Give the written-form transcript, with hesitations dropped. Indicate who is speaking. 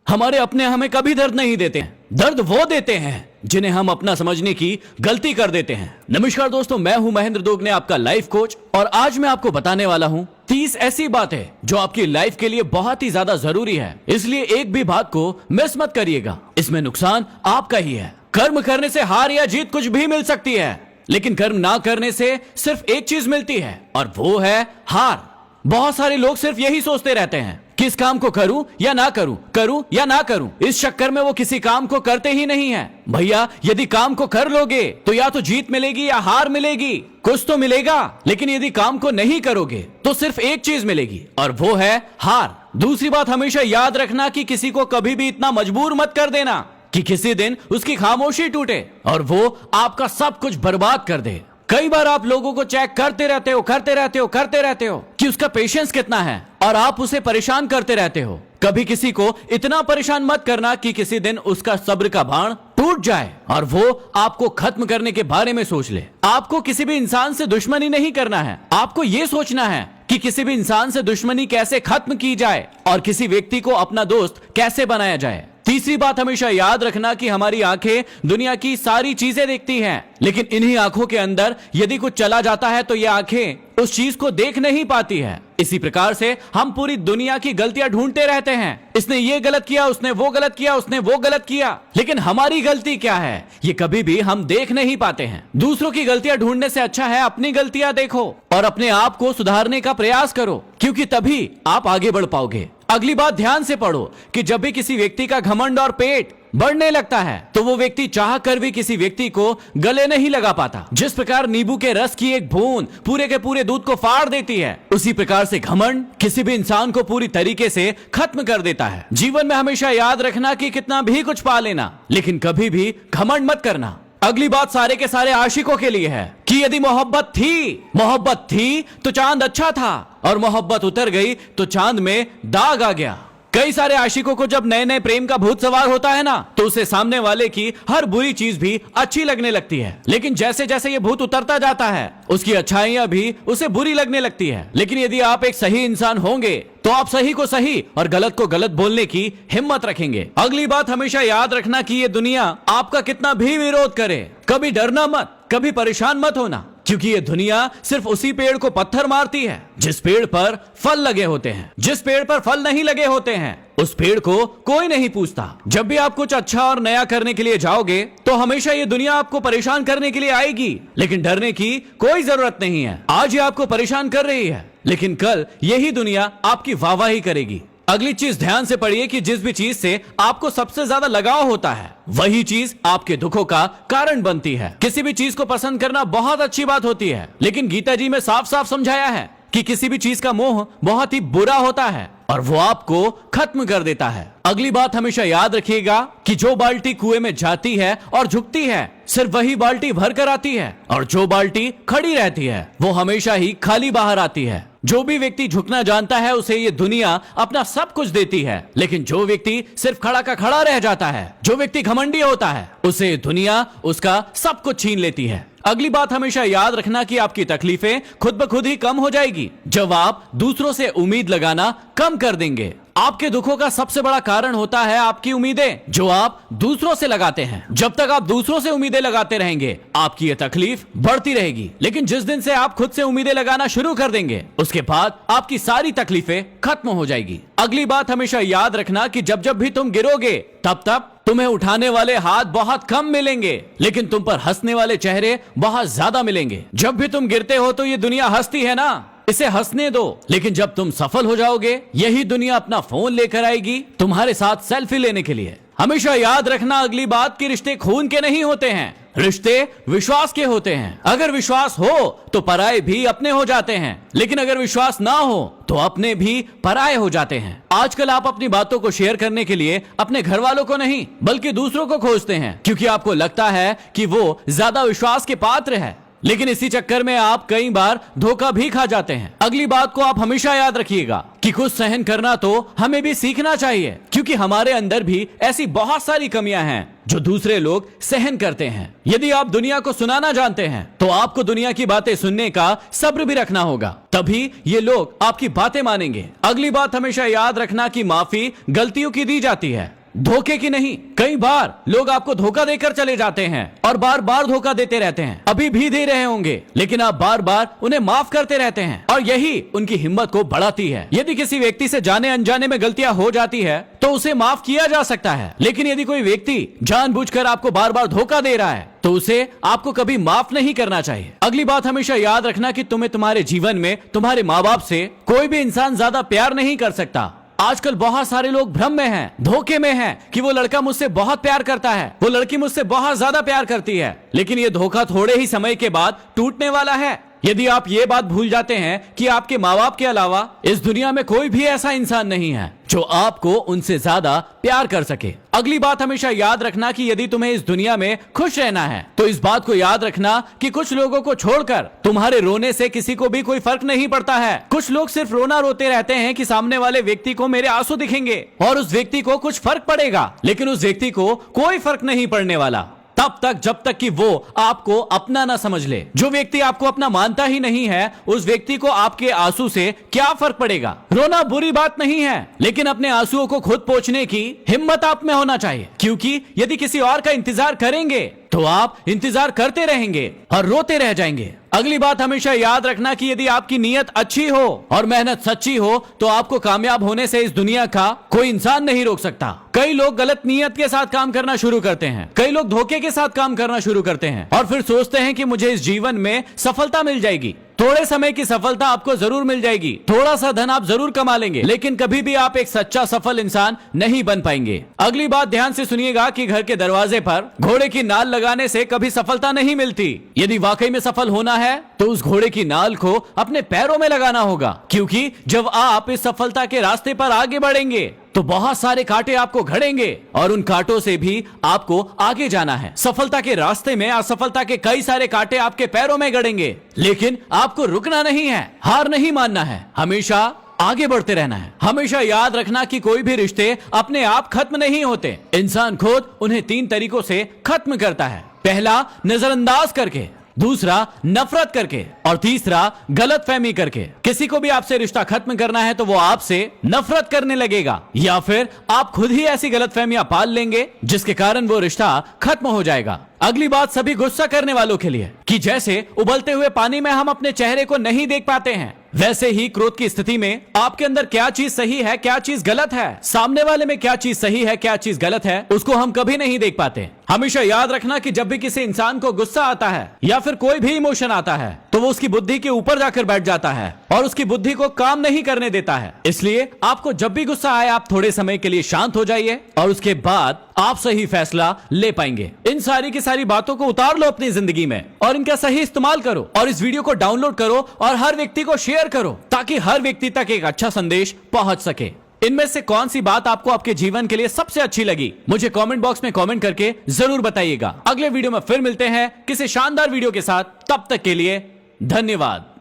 Speaker 1: हमारे अपने हमें कभी दर्द नहीं देते हैं, दर्द वो देते हैं जिन्हें हम अपना समझने की गलती कर देते हैं। नमस्कार दोस्तों, मैं हूं महेंद्र दोगने, आपका लाइफ कोच, और आज मैं आपको बताने वाला हूं 30 ऐसी बातें जो आपकी लाइफ के लिए बहुत ही ज्यादा जरूरी है, इसलिए एक भी बात को मिस मत करिएगा। इसमें नुकसान आपका ही है। कर्म करने से हार या जीत कुछ भी मिल सकती है, लेकिन कर्म ना करने से सिर्फ एक चीज मिलती है और वो है हार। बहुत सारे लोग सिर्फ यही सोचते रहते हैं, किस काम को करूं या ना करूं, करूं या ना करूं। इस चक्कर में वो किसी काम को करते ही नहीं है। भैया, यदि काम को कर लोगे तो या तो जीत मिलेगी या हार मिलेगी, कुछ तो मिलेगा। लेकिन यदि काम को नहीं करोगे तो सिर्फ एक चीज मिलेगी और वो है हार। दूसरी बात हमेशा याद रखना कि किसी को कभी भी इतना मजबूर मत कर देना कि किसी दिन उसकी खामोशी टूटे और वो आपका सब कुछ बर्बाद कर दे। कई बार आप लोगों को चेक करते रहते हो कि उसका पेशेंस कितना है, और आप उसे परेशान करते रहते हो। कभी किसी को इतना परेशान मत करना कि किसी दिन उसका सब्र का बाण टूट जाए और वो आपको खत्म करने के बारे में सोच ले। आपको किसी भी इंसान से दुश्मनी नहीं करना है, आपको यह सोचना है कि किसी भी इंसान से दुश्मनी कैसे खत्म की जाए और किसी व्यक्ति को अपना दोस्त कैसे बनाया जाए। तीसरी बात हमेशा याद रखना कि हमारी आंखें दुनिया की सारी चीजें देखती हैं, लेकिन इन्हीं आंखों के अंदर यदि कुछ चला जाता है तो ये आंखें उस चीज को देख नहीं पाती है। इसी प्रकार से हम पूरी दुनिया की गलतियां ढूंढते रहते हैं। इसने ये गलत किया, उसने वो गलत किया, उसने वो गलत किया, लेकिन हमारी गलती क्या है ये कभी भी हम देख नहीं पाते हैं। दूसरों की गलतियां ढूंढने से अच्छा है अपनी गलतियां देखो और अपने आप को सुधारने का प्रयास करो, क्योंकि तभी आप आगे बढ़ पाओगे। अगली बात ध्यान से पढ़ो कि जब भी किसी व्यक्ति का घमंड और पेट बढ़ने लगता है तो वो व्यक्ति चाह कर भी किसी व्यक्ति को गले नहीं लगा पाता। जिस प्रकार नींबू के रस की एक बूंद पूरे के पूरे दूध को फाड़ देती है, उसी प्रकार से घमंड किसी भी इंसान को पूरी तरीके से खत्म कर देता है। जीवन में हमेशा याद रखना कि कितना भी कुछ पा लेना, लेकिन कभी भी घमंड मत करना। अगली बात सारे के सारे आशिकों के लिए है कि यदि मोहब्बत थी तो चांद अच्छा था, और मोहब्बत उतर गई तो चांद में दाग आ गया। कई सारे आशिकों को जब नए नए प्रेम का भूत सवार होता है ना, तो उसे सामने वाले की हर बुरी चीज भी अच्छी लगने लगती है। लेकिन जैसे जैसे ये भूत उतरता जाता है, उसकी अच्छाइयां भी उसे बुरी लगने लगती है। लेकिन यदि आप एक सही इंसान होंगे तो आप सही को सही और गलत को गलत बोलने की हिम्मत रखेंगे। अगली बात हमेशा याद रखना कि ये दुनिया आपका कितना भी विरोध करे, कभी डरना मत, कभी परेशान मत होना, क्योंकि ये दुनिया सिर्फ उसी पेड़ को पत्थर मारती है जिस पेड़ पर फल लगे होते हैं। जिस पेड़ पर फल नहीं लगे होते हैं उस पेड़ को कोई नहीं पूछता। जब भी आप कुछ अच्छा और नया करने के लिए जाओगे तो हमेशा ये दुनिया आपको परेशान करने के लिए आएगी, लेकिन डरने की कोई जरूरत नहीं है। आज ये आपको परेशान कर रही है, लेकिन कल यही दुनिया आपकी वाहवाही करेगी। अगली चीज ध्यान से पढ़िए कि जिस भी चीज से आपको सबसे ज्यादा लगाव होता है वही चीज आपके दुखों का कारण बनती है। किसी भी चीज को पसंद करना बहुत अच्छी बात होती है, लेकिन गीता जी में साफ साफ समझाया है कि किसी भी चीज का मोह बहुत ही बुरा होता है और वो आपको खत्म कर देता है। अगली बात हमेशा याद रखिएगा कि जो बाल्टी कुएं में जाती है और झुकती है, सिर्फ वही बाल्टी भर कर आती है, और जो बाल्टी खड़ी रहती है वो हमेशा ही खाली बाहर आती है। जो भी व्यक्ति झुकना जानता है उसे ये दुनिया अपना सब कुछ देती है, लेकिन जो व्यक्ति सिर्फ खड़ा का खड़ा रह जाता है, जो व्यक्ति घमंडी होता है, उसे दुनिया उसका सब कुछ छीन लेती है। अगली बात हमेशा याद रखना कि आपकी तकलीफें खुद ब खुद ही कम हो जाएगी जब आप दूसरों से उम्मीद लगाना कम कर देंगे। आपके दुखों का सबसे बड़ा कारण होता है आपकी उम्मीदें जो आप दूसरों से लगाते हैं। जब तक आप दूसरों से उम्मीदें लगाते रहेंगे आपकी ये तकलीफ बढ़ती रहेगी, लेकिन जिस दिन से आप खुद से उम्मीदें लगाना शुरू कर देंगे उसके बाद आपकी सारी तकलीफें खत्म हो जाएगी। अगली बात हमेशा याद रखना कि जब जब भी तुम गिरोगे तब तब तुम्हें उठाने वाले हाथ बहुत कम मिलेंगे, लेकिन तुम पर हंसने वाले चेहरे बहुत ज्यादा मिलेंगे। जब भी तुम गिरते हो तो ये दुनिया हंसती है ना, इसे हंसने दो, लेकिन जब तुम सफल हो जाओगे यही दुनिया अपना फोन लेकर आएगी तुम्हारे साथ सेल्फी लेने के लिए। हमेशा याद रखना अगली बात कि रिश्ते खून के नहीं होते हैं, रिश्ते विश्वास के होते हैं। अगर विश्वास हो तो पराये भी अपने हो जाते हैं, लेकिन अगर विश्वास ना हो तो अपने भी पराये हो जाते हैं। आजकल आप अपनी बातों को शेयर करने के लिए अपने घर वालों को नहीं बल्कि दूसरों को खोजते हैं, क्योंकि आपको लगता है कि वो ज्यादा विश्वास के पात्र है। लेकिन इसी चक्कर में आप कई बार धोखा भी खा जाते हैं। अगली बात को आप हमेशा याद रखिएगा कि कुछ सहन करना तो हमें भी सीखना चाहिए, क्योंकि हमारे अंदर भी ऐसी बहुत सारी कमियां हैं जो दूसरे लोग सहन करते हैं। यदि आप दुनिया को सुनाना जानते हैं तो आपको दुनिया की बातें सुनने का सब्र भी रखना होगा, तभी ये लोग आपकी बातें मानेंगे। अगली बात हमेशा याद रखना कि माफी गलतियों की दी जाती है, धोखे की नहीं। कई बार लोग आपको धोखा देकर चले जाते हैं और बार बार धोखा देते रहते हैं, अभी भी दे रहे होंगे, लेकिन आप बार बार उन्हें माफ करते रहते हैं और यही उनकी हिम्मत को बढ़ाती है। यदि किसी व्यक्ति से जाने अनजाने में गलतियां हो जाती है तो उसे माफ किया जा सकता है, लेकिन यदि कोई व्यक्ति जानबूझकर आपको बार बार धोखा दे रहा है तो उसे आपको कभी माफ नहीं करना चाहिए। अगली बात हमेशा याद रखना कि तुम्हें तुम्हारे जीवन में तुम्हारे माँ बाप से कोई भी इंसान ज्यादा प्यार नहीं कर सकता। आजकल बहुत सारे लोग भ्रम में हैं, धोखे में हैं कि वो लड़का मुझसे बहुत प्यार करता है, वो लड़की मुझसे बहुत ज्यादा प्यार करती है, लेकिन ये धोखा थोड़े ही समय के बाद टूटने वाला है। यदि आप ये बात भूल जाते हैं कि आपके माँ बाप के अलावा इस दुनिया में कोई भी ऐसा इंसान नहीं है जो आपको उनसे ज्यादा प्यार कर सके। अगली बात हमेशा याद रखना कि यदि तुम्हें इस दुनिया में खुश रहना है तो इस बात को याद रखना कि कुछ लोगों को छोड़कर तुम्हारे रोने से किसी को भी कोई फर्क नहीं पड़ता है। कुछ लोग सिर्फ रोना रोते रहते हैं कि सामने वाले व्यक्ति को मेरे आंसू दिखेंगे और उस व्यक्ति को कुछ फर्क पड़ेगा, लेकिन उस व्यक्ति को कोई फर्क नहीं पड़ने वाला तब तक जब तक कि वो आपको अपना ना समझ ले। जो व्यक्ति आपको अपना मानता ही नहीं है उस व्यक्ति को आपके आंसू से क्या फर्क पड़ेगा। रोना बुरी बात नहीं है, लेकिन अपने आंसुओं को खुद पोंछने की हिम्मत आप में होना चाहिए, क्योंकि यदि किसी और का इंतजार करेंगे तो आप इंतजार करते रहेंगे और रोते रह जाएंगे। अगली बात हमेशा याद रखना कि यदि आपकी नीयत अच्छी हो और मेहनत सच्ची हो तो आपको कामयाब होने से इस दुनिया का कोई इंसान नहीं रोक सकता। कई लोग गलत नीयत के साथ काम करना शुरू करते हैं, कई लोग धोखे के साथ काम करना शुरू करते हैं और फिर सोचते हैं कि मुझे इस जीवन में सफलता मिल जाएगी। थोड़े समय की सफलता आपको जरूर मिल जाएगी, थोड़ा सा धन आप जरूर कमा लेंगे, लेकिन कभी भी आप एक सच्चा सफल इंसान नहीं बन पाएंगे। अगली बात ध्यान से सुनिएगा कि घर के दरवाजे पर घोड़े की नाल लगाने से कभी सफलता नहीं मिलती। यदि वाकई में सफल होना है तो उस घोड़े की नाल को अपने पैरों में लगाना होगा, क्योंकि जब आप इस सफलता के रास्ते पर आगे बढ़ेंगे तो बहुत सारे कांटे आपको घड़ेंगे और उन कांटों से भी आपको आगे जाना है। सफलता के रास्ते में असफलता के कई सारे कांटे आपके पैरों में गड़ेंगे, लेकिन आपको रुकना नहीं है, हार नहीं मानना है, हमेशा आगे बढ़ते रहना है। हमेशा याद रखना कि कोई भी रिश्ते अपने आप खत्म नहीं होते, इंसान खुद उन्हें 3 तरीकों से खत्म करता है। पहला, नजरअंदाज करके, दूसरा नफरत करके और तीसरा गलतफहमी करके। किसी को भी आपसे रिश्ता खत्म करना है तो वो आपसे नफरत करने लगेगा या फिर आप खुद ही ऐसी गलतफहमियां पाल लेंगे जिसके कारण वो रिश्ता खत्म हो जाएगा। अगली बात सभी गुस्सा करने वालों के लिए कि जैसे उबलते हुए पानी में हम अपने चेहरे को नहीं देख पाते हैं, वैसे ही क्रोध की स्थिति में आपके अंदर क्या चीज सही है क्या चीज गलत है, सामने वाले में क्या चीज सही है क्या चीज गलत है, उसको हम कभी नहीं देख पाते। हमेशा याद रखना कि जब भी किसी इंसान को गुस्सा आता है या फिर कोई भी इमोशन आता है तो वो उसकी बुद्धि के ऊपर जाकर बैठ जाता है और उसकी बुद्धि को काम नहीं करने देता है। इसलिए आपको जब भी गुस्सा आए आप थोड़े समय के लिए शांत हो जाइए और उसके बाद आप सही फैसला ले पाएंगे। इन सारी की सारी बातों को उतार लो अपनी जिंदगी में और इनका सही इस्तेमाल करो और इस वीडियो को डाउनलोड करो और हर व्यक्ति को शेयर करो ताकि हर व्यक्ति तक एक अच्छा संदेश पहुंच सके। इनमें से कौन सी बात आपको आपके जीवन के लिए सबसे अच्छी लगी मुझे कमेंट बॉक्स में कमेंट करके जरूर बताइएगा। अगले वीडियो में फिर मिलते हैं किसी शानदार वीडियो के साथ, तब तक के लिए धन्यवाद।